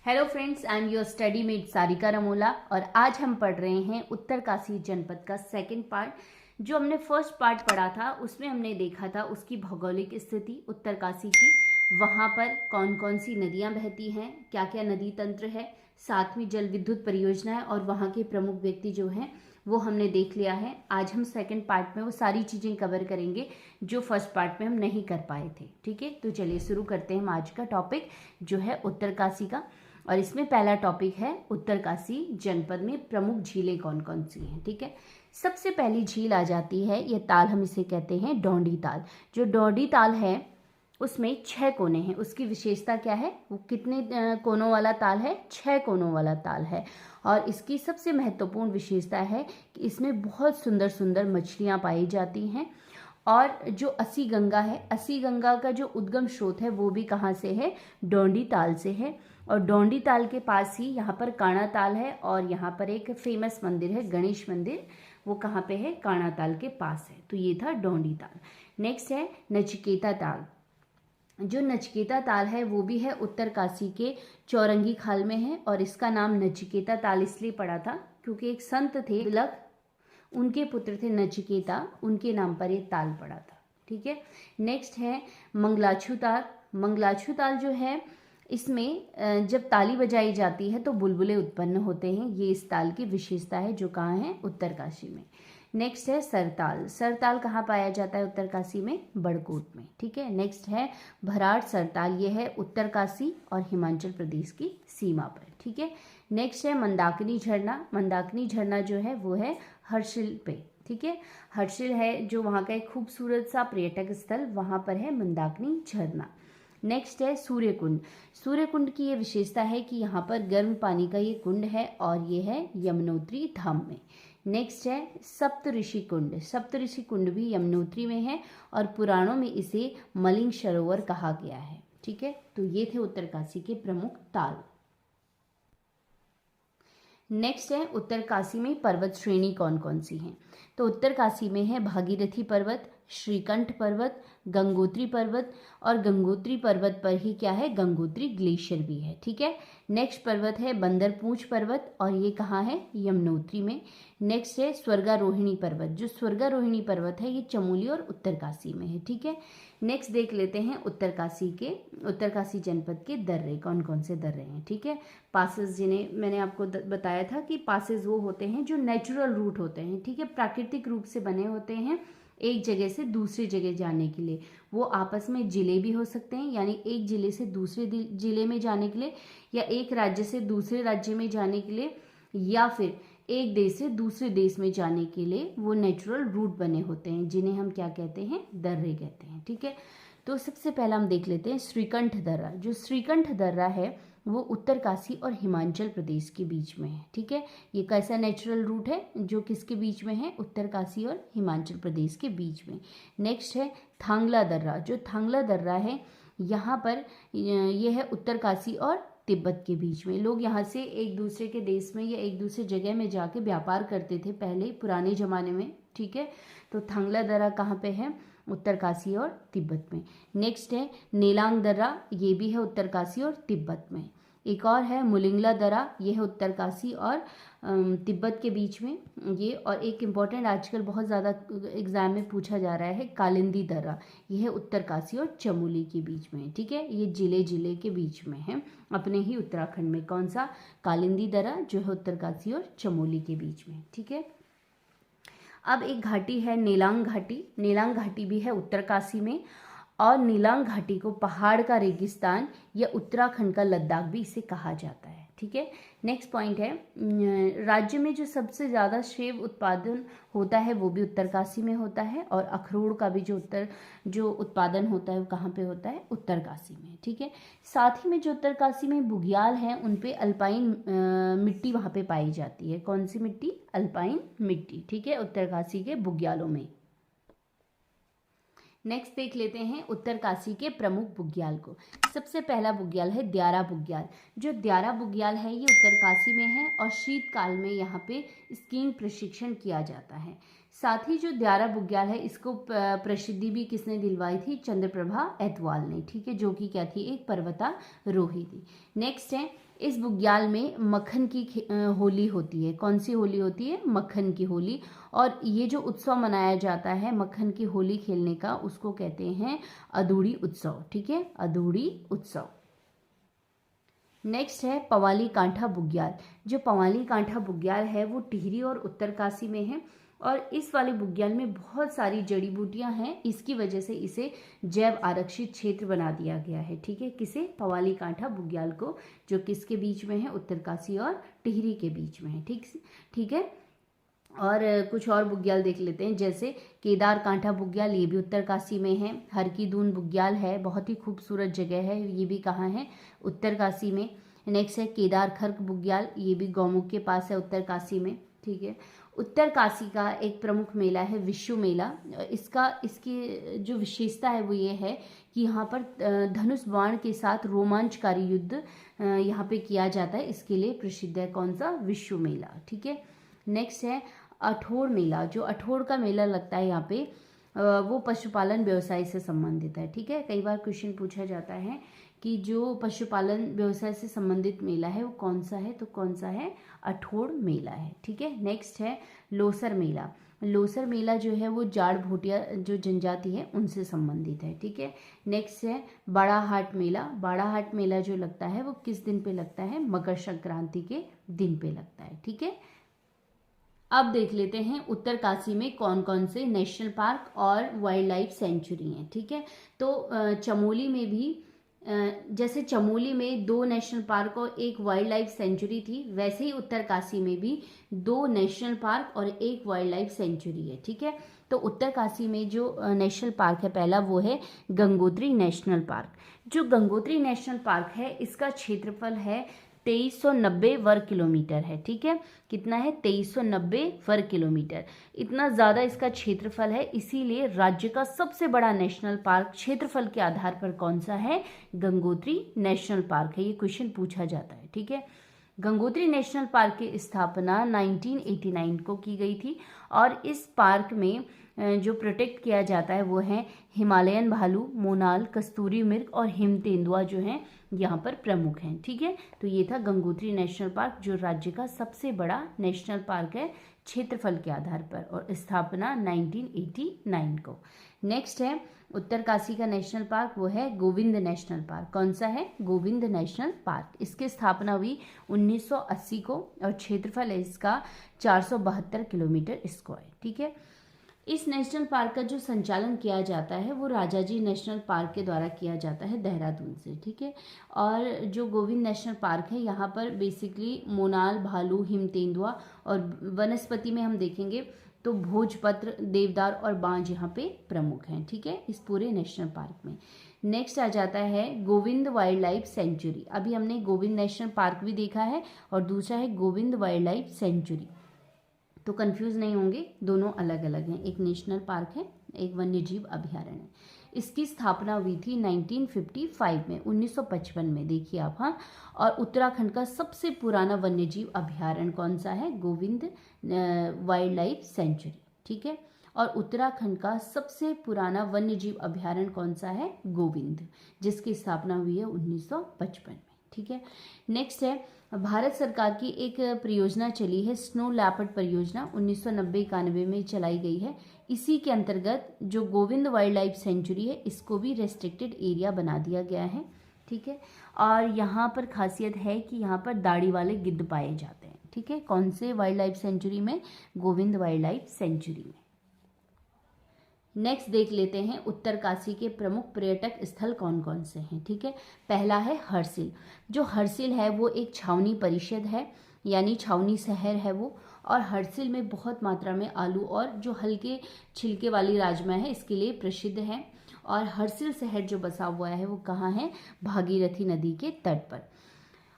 Hello friends, I am your study mate Sarika Ramola और आज हम पढ़ रहे हैं उत्तरकाशी जनपद का सेकंड पार्ट। जो हमने फर्स्ट पार्ट पढ़ा था उसमें हमने देखा था उसकी भौगोलिक स्थिति उत्तरकाशी की, वहाँ पर कौन कौन सी नदियाँ बहती हैं, क्या क्या नदी तंत्र है, साथ में जल विद्युत परियोजना है और वहाँ के प्रमुख व्यक्ति जो हैं वो हमने देख लिया है। आज हम सेकंड पार्ट में वो सारी चीज़ें कवर करेंगे जो फर्स्ट पार्ट में हम नहीं कर पाए थे। ठीक है, तो चलिए शुरू करते हैं हम आज का टॉपिक जो है उत्तरकाशी का। और इसमें पहला टॉपिक है उत्तरकाशी जनपद में प्रमुख झीलें कौन कौन सी हैं। ठीक है, सबसे पहली झील आ जाती है, ये ताल हम इसे कहते हैं डोंडी ताल। जो डोंडी ताल है उसमें 6 कोने हैं। उसकी विशेषता क्या है, वो कितने कोनों वाला ताल है? 6 कोनों वाला ताल है। और इसकी सबसे महत्वपूर्ण विशेषता है कि इसमें बहुत सुंदर सुंदर मछलियाँ पाई जाती हैं। और जो अस्सी गंगा है, अस्सी गंगा का जो उद्गम स्रोत है वो भी कहाँ से है? डोंडी ताल से है। और डोंडी ताल के पास ही यहाँ पर काणा ताल है और यहाँ पर एक फेमस मंदिर है गणेश मंदिर, वो कहाँ पे है? काणा ताल के पास है। तो ये था डोंडी ताल। नेक्स्ट है नचिकेता ताल। जो नचिकेता ताल है वो भी है उत्तरकाशी के चौरंगी खाल में है और इसका नाम नचिकेता ताल इसलिए पड़ा था क्योंकि एक संत थे तिलक, उनके पुत्र थे नचिकेता, उनके नाम पर ये ताल पड़ा था। ठीक है, नेक्स्ट है मंगलाछू ताल। मंगलाछू ताल जो है इसमें जब ताली बजाई जाती है तो बुलबुले उत्पन्न होते हैं। ये इस ताल की विशेषता है जो कहाँ है? उत्तरकाशी में। नेक्स्ट है सरताल। सरताल कहाँ पाया जाता है? उत्तरकाशी में, बड़कोट में। ठीक है, नेक्स्ट है भराड़ सरताल। ये है उत्तरकाशी और हिमाचल प्रदेश की सीमा पर। ठीक है, नेक्स्ट है मंदाकिनी झरना। मंदाकिनी झरना जो है वो है हर्षिल पे। ठीक है, हर्षिल है जो वहाँ का एक खूबसूरत सा पर्यटक स्थल, वहाँ पर है मंदाकिनी झरना। नेक्स्ट है सूर्य कुंड। सूर्य कुंड की ये विशेषता है कि यहाँ पर गर्म पानी का ये कुंड है और ये है यमुनोत्री धाम में। नेक्स्ट है सप्तऋषि कुंड। सप्तऋषि कुंड भी यमुनोत्री में है और पुराणों में इसे मलिंग सरोवर कहा गया है। ठीक है, तो ये थे उत्तरकाशी के प्रमुख ताल। नेक्स्ट है उत्तरकाशी में पर्वत श्रेणी कौन कौन सी हैं। तो उत्तरकाशी में है भागीरथी पर्वत, श्रीकंठ पर्वत, गंगोत्री पर्वत और गंगोत्री पर्वत पर ही क्या है? गंगोत्री ग्लेशियर भी है। ठीक है, नेक्स्ट पर्वत है बंदरपूंछ पर्वत और ये कहाँ है? यमुनोत्री में। नेक्स्ट है स्वर्गारोहिणी पर्वत। जो स्वर्गारोहिणी पर्वत है ये चमोली और उत्तरकाशी में है। ठीक है, नेक्स्ट देख लेते हैं उत्तरकाशी जनपद के दर्रे कौन कौन से दर्रे हैं। ठीक है, पासेस, जिन्हें मैंने आपको बताया था कि पासेस वो होते हैं जो नेचुरल रूट होते हैं। ठीक है, प्राकृतिक रूप से बने होते हैं एक जगह से दूसरी जगह जाने के लिए। वो आपस में जिले भी हो सकते हैं, यानी एक जिले से दूसरे जिले में जाने के लिए, या एक राज्य से दूसरे राज्य में जाने के लिए, या फिर एक देश से दूसरे देश में जाने के लिए वो नेचुरल रूट बने होते हैं, जिन्हें हम क्या कहते हैं? दर्रे कहते हैं। ठीक है, तो सबसे पहला हम देख लेते हैं श्रीकंठ दर्रा। जो श्रीकंठ दर्रा है वो उत्तरकाशी और हिमाचल प्रदेश के बीच में है। ठीक है, ये कैसा नेचुरल रूट है जो किसके बीच में है? उत्तरकाशी और हिमाचल प्रदेश के बीच में। नेक्स्ट है थांगला दर्रा। जो थांगला दर्रा है यहाँ पर ये है उत्तरकाशी और तिब्बत के बीच में। लोग यहाँ से एक दूसरे के देश में या एक दूसरे जगह में जाके व्यापार करते थे पहले पुराने ज़माने में। ठीक है, तो थांगला दर्रा कहाँ पे है? उत्तरकाशी और तिब्बत में। नेक्स्ट है नेलांग दर्रा, ये भी है उत्तरकाशी और तिब्बत में। एक और है मुलिंगला दर्रा, ये है उत्तरकाशी और तिब्बत के बीच में ये। और एक इम्पॉर्टेंट आजकल बहुत ज़्यादा एग्जाम में पूछा जा रहा है कालिंदी दर्रा, ये है उत्तरकाशी और चमोली के बीच में। ठीक है, ये जिले के बीच में है अपने ही उत्तराखंड में। कौन सा? कालिंदी दर्रा, जो है उत्तरकाशी और चमोली के बीच में। ठीक है, अब एक घाटी है नेलांग घाटी। नेलांग घाटी भी है उत्तरकाशी में और नीलांग घाटी को पहाड़ का रेगिस्तान या उत्तराखंड का लद्दाख भी इसे कहा जाता है। ठीक है, नेक्स्ट पॉइंट है राज्य में जो सबसे ज़्यादा सेब उत्पादन होता है वो भी उत्तरकाशी में होता है और अखरोट का भी जो उत्पादन होता है वो कहाँ पे होता है? उत्तरकाशी में। ठीक है, साथ ही में जो उत्तरकाशी में बुग्याल हैं उन पे अल्पाइन मिट्टी वहाँ पे पाई जाती है। कौन सी मिट्टी? अल्पाइन मिट्टी। ठीक है, उत्तरकाशी के बुग्यालों में। नेक्स्ट देख लेते हैं उत्तरकाशी के प्रमुख बुग्याल को। सबसे पहला बुग्याल है द्यारा बुग्याल। जो द्यारा बुग्याल है ये उत्तरकाशी में है और शीतकाल में यहाँ पे स्कीइंग प्रशिक्षण किया जाता है। साथ ही जो द्यारा बुग्याल है इसको प्रसिद्धि भी किसने दिलवाई थी? चंद्रप्रभा एतवाल ने। ठीक है, जो कि क्या थी? एक पर्वतारोही थी। नेक्स्ट है इस बुग्याल में मक्खन की होली होती है। कौन सी होली होती है? मक्खन की होली। और ये जो उत्सव मनाया जाता है मक्खन की होली खेलने का, उसको कहते हैं अदूड़ी उत्सव। ठीक है, अदूड़ी उत्सव। नेक्स्ट है पवाली कांठा बुग्याल। जो पवाली कांठा बुग्याल है वो टिहरी और उत्तरकाशी में है, और इस वाले बुग्याल में बहुत सारी जड़ी बूटियां हैं, इसकी वजह से इसे जैव आरक्षित क्षेत्र बना दिया गया है। ठीक है, किसे? पवाली कांठा बुग्याल को, जो किसके बीच में है? उत्तरकाशी और टिहरी के बीच में है। ठीक है। और कुछ और बुग्याल देख लेते हैं, जैसे केदार कांठा बुग्याल, ये भी उत्तरकाशी में है। हर की दून बुग्याल है, बहुत ही खूबसूरत जगह है, ये भी कहाँ है? उत्तरकाशी में। नेक्स्ट है केदार खर्क बुग्याल, ये भी गौमुख के पास है, उत्तरकाशी में। ठीक है। उत्तरकाशी का एक प्रमुख मेला है विश्व मेला। इसकी जो विशेषता है वो ये है कि यहाँ पर धनुष बाण के साथ रोमांचकारी युद्ध यहाँ पे किया जाता है, इसके लिए प्रसिद्ध है। कौन सा? विश्व मेला। ठीक है। नेक्स्ट है अठोड़ मेला। जो अठोड़ का मेला लगता है यहाँ पे वो पशुपालन व्यवसाय से संबंधित है। ठीक है, कई बार क्वेश्चन पूछा जाता है कि जो पशुपालन व्यवसाय से संबंधित मेला है वो कौन सा है, तो कौन सा है? अठोड़ मेला है। ठीक है। नेक्स्ट है लोसर मेला। लोसर मेला जो है वो जाड़ भोटिया जो जनजाति है उनसे संबंधित है। ठीक है। नेक्स्ट है बड़ा हाट मेला। बड़ा हाट मेला जो लगता है वो किस दिन पे लगता है? मकर संक्रांति के दिन पे लगता है। ठीक है। अब देख लेते हैं उत्तरकाशी में कौन कौन से नेशनल पार्क और वाइल्ड लाइफ सेंचुरी हैं। ठीक है, तो चमोली में भी जैसे चमोली में 2 नेशनल पार्क और 1 वाइल्ड लाइफ सेंचुरी थी, वैसे ही उत्तरकाशी में भी 2 नेशनल पार्क और 1 वाइल्ड लाइफ सेंचुरी है। ठीक है, तो उत्तरकाशी में जो नेशनल पार्क है पहला वो है गंगोत्री नेशनल पार्क। जो गंगोत्री नेशनल पार्क है इसका क्षेत्रफल है 2390 वर्ग किलोमीटर है। ठीक है, कितना है? 2390 वर्ग किलोमीटर। इतना ज़्यादा इसका क्षेत्रफल है, इसीलिए राज्य का सबसे बड़ा नेशनल पार्क क्षेत्रफल के आधार पर कौन सा है? गंगोत्री नेशनल पार्क है। ये क्वेश्चन पूछा जाता है। ठीक है, गंगोत्री नेशनल पार्क की स्थापना 1989 को की गई थी, और इस पार्क में जो प्रोटेक्ट किया जाता है वो है हिमालयन भालू, मोनाल, कस्तूरी मृग और हिम तेंदुआ जो हैं यहाँ पर प्रमुख हैं। ठीक है, तो ये था गंगोत्री नेशनल पार्क, जो राज्य का सबसे बड़ा नेशनल पार्क है क्षेत्रफल के आधार पर, और स्थापना 1989 को। नेक्स्ट है उत्तरकाशी का नेशनल पार्क, वो है गोविंद नेशनल पार्क। कौन सा है? Govind national park. इसकी स्थापना हुई 1980 को, और क्षेत्रफल है इसका 472 किलोमीटर स्क्वायर। ठीक है, इस नेशनल पार्क का जो संचालन किया जाता है वो राजाजी नेशनल पार्क के द्वारा किया जाता है देहरादून से। ठीक है, और जो गोविंद नेशनल पार्क है यहाँ पर बेसिकली मोनाल, भालू, हिम तेंदुआ, और वनस्पति में हम देखेंगे तो भोजपत्र, देवदार और बांज यहाँ पे प्रमुख हैं। ठीक है, इस पूरे नेशनल पार्क में। नेक्स्ट आ जाता है गोविंद वाइल्ड लाइफ सेंचुरी। अभी हमने गोविंद नेशनल पार्क भी देखा है, और दूसरा है गोविंद वाइल्ड लाइफ सेंचुरी, तो कंफ्यूज नहीं होंगे, दोनों अलग अलग हैं। एक नेशनल पार्क है, एक वन्य जीव अभ्यारण्य है। इसकी स्थापना हुई थी 1955 में, 1955 में, देखिए आप। हाँ, और उत्तराखंड का सबसे पुराना वन्य जीव अभ्यारण्य कौन सा है? Govind wild life sanctuary. ठीक है, और उत्तराखंड का सबसे पुराना वन्य जीव अभ्यारण्य कौन सा है? गोविंद, जिसकी स्थापना हुई है 1955 में। ठीक है, नेक्स्ट है भारत सरकार की एक परियोजना चली है स्नो लेपर्ड परियोजना, 1990-91 में चलाई गई है। इसी के अंतर्गत जो गोविंद वाइल्ड लाइफ सेंचुरी है इसको भी रेस्ट्रिक्टेड एरिया बना दिया गया है। ठीक है, और यहाँ पर खासियत है कि यहाँ पर दाढ़ी वाले गिद्ध पाए जाते हैं। ठीक है, कौन से वाइल्ड लाइफ सेंचुरी में? गोविंद वाइल्ड लाइफ सेंचुरी में। नेक्स्ट देख लेते हैं उत्तरकाशी के प्रमुख पर्यटक स्थल कौन कौन से हैं। ठीक है, पहला है हरसिल। जो हरसिल है वो एक छावनी परिषद है, यानी छावनी शहर है वो, और हरसिल में बहुत मात्रा में आलू और जो हल्के छिलके वाली राजमा है इसके लिए प्रसिद्ध है। और हरसिल शहर जो बसा हुआ है वो कहाँ है? भागीरथी नदी के तट पर।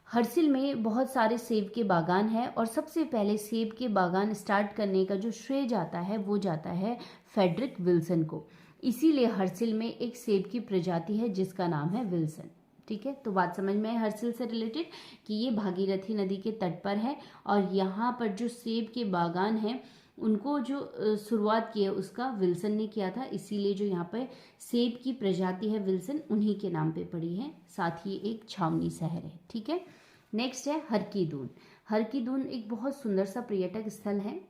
हरसिल में बहुत सारे सेब के बागान हैं, और सबसे पहले सेब के बागान स्टार्ट करने का जो श्रेय जाता है वो जाता है फ्रेडरिक विल्सन को। इसीलिए हरसिल में एक सेब की प्रजाति है जिसका नाम है विल्सन। ठीक है, तो बात समझ में है हरसिल से रिलेटेड कि ये भागीरथी नदी के तट पर है, और यहाँ पर जो सेब के बागान हैं उनको जो शुरुआत की है उसका विल्सन ने किया था, इसीलिए जो यहाँ पर सेब की प्रजाति है विल्सन उन्हीं के नाम पे पड़ी है। साथ ही एक छावनी शहर है। ठीक है, नेक्स्ट है हर की दून। हर की दून एक बहुत सुंदर सा पर्यटक स्थल है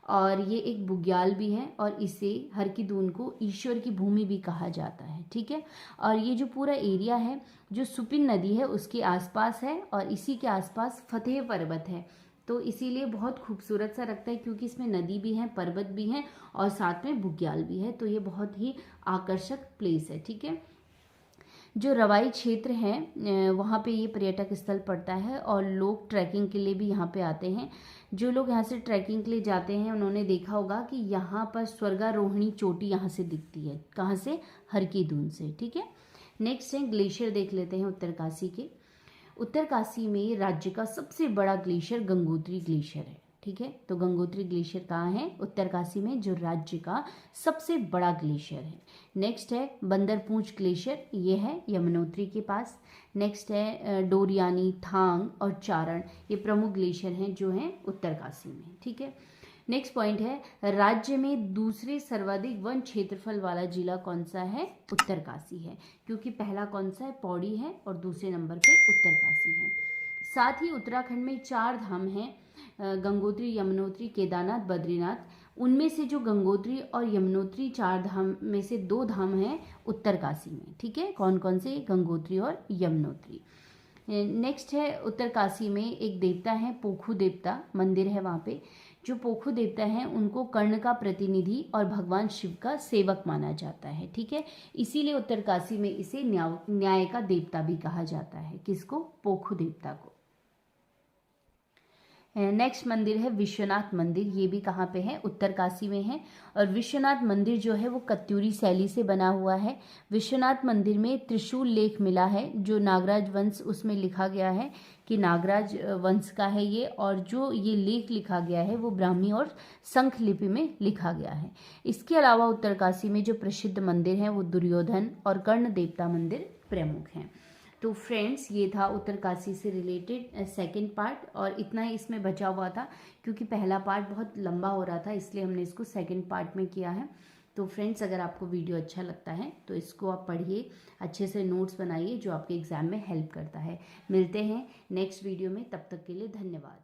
और ये एक बुग्याल भी है और इसे हर की दून को ईश्वर की भूमि भी कहा जाता है, ठीक है। और ये जो पूरा एरिया है जो सुपिन नदी है उसके आसपास है और इसी के आसपास फतेह पर्वत है, तो इसीलिए बहुत खूबसूरत सा लगता है क्योंकि इसमें नदी भी है, पर्वत भी है और साथ में बुग्याल भी है, तो ये बहुत ही आकर्षक प्लेस है, ठीक है। जो रवाई क्षेत्र है वहाँ पे ये पर्यटक स्थल पड़ता है और लोग ट्रैकिंग के लिए भी यहाँ पे आते हैं। जो लोग यहाँ से ट्रैकिंग के लिए जाते हैं उन्होंने देखा होगा कि यहाँ पर स्वर्गारोहिणी चोटी यहाँ से दिखती है, कहाँ से, हर की दून से, ठीक है। नेक्स्ट है ग्लेशियर देख लेते हैं उत्तरकाशी के। उत्तरकाशी में राज्य का सबसे बड़ा ग्लेशियर गंगोत्री ग्लेशियर है, ठीक है। तो गंगोत्री ग्लेशियर कहाँ है, उत्तरकाशी में, जो राज्य का सबसे बड़ा ग्लेशियर है। नेक्स्ट है बंदरपूंछ ग्लेशियर, ये है यमुनोत्री के पास। नेक्स्ट है डोरियानी, थांग और चारण, ये प्रमुख ग्लेशियर हैं जो हैं उत्तरकाशी में, ठीक है। नेक्स्ट पॉइंट है राज्य में दूसरे सर्वाधिक वन क्षेत्रफल वाला जिला कौन सा है, उत्तरकाशी है, क्योंकि पहला कौन सा है, पौड़ी है और दूसरे नंबर पे उत्तरकाशी है। साथ ही उत्तराखंड में 4 धाम हैं, गंगोत्री, यमुनोत्री, केदारनाथ, बद्रीनाथ। उनमें से जो गंगोत्री और यमुनोत्री 4 धाम में से 2 धाम हैं उत्तरकाशी में, ठीक है। कौन कौन से, गंगोत्री और यमुनोत्री। नेक्स्ट है उत्तरकाशी में एक देवता है, पोखू देवता मंदिर है वहाँ पे। जो पोखू देवता हैं उनको कर्ण का प्रतिनिधि और भगवान शिव का सेवक माना जाता है, ठीक है। इसीलिए उत्तरकाशी में इसे न्याय का देवता भी कहा जाता है, किसको, पोखू देवता को। नेक्स्ट मंदिर है विश्वनाथ मंदिर, ये भी कहाँ पे है, उत्तरकाशी में है। और विश्वनाथ मंदिर जो है वो कत्यूरी शैली से बना हुआ है। विश्वनाथ मंदिर में त्रिशूल लेख मिला है, जो नागराज वंश, उसमें लिखा गया है कि नागराज वंश का है ये, और जो ये लेख लिखा गया है वो ब्राह्मी और शंख लिपि में लिखा गया है। इसके अलावा उत्तरकाशी में जो प्रसिद्ध मंदिर हैं वो दुर्योधन और कर्ण देवता मंदिर प्रमुख हैं। तो फ्रेंड्स, ये था उत्तरकाशी से रिलेटेड सेकंड पार्ट, और इतना ही इसमें बचा हुआ था क्योंकि पहला पार्ट बहुत लंबा हो रहा था, इसलिए हमने इसको सेकंड पार्ट में किया है। तो फ्रेंड्स, अगर आपको वीडियो अच्छा लगता है तो इसको आप पढ़िए, अच्छे से नोट्स बनाइए जो आपके एग्ज़ाम में हेल्प करता है। मिलते हैं नेक्स्ट वीडियो में, तब तक के लिए धन्यवाद।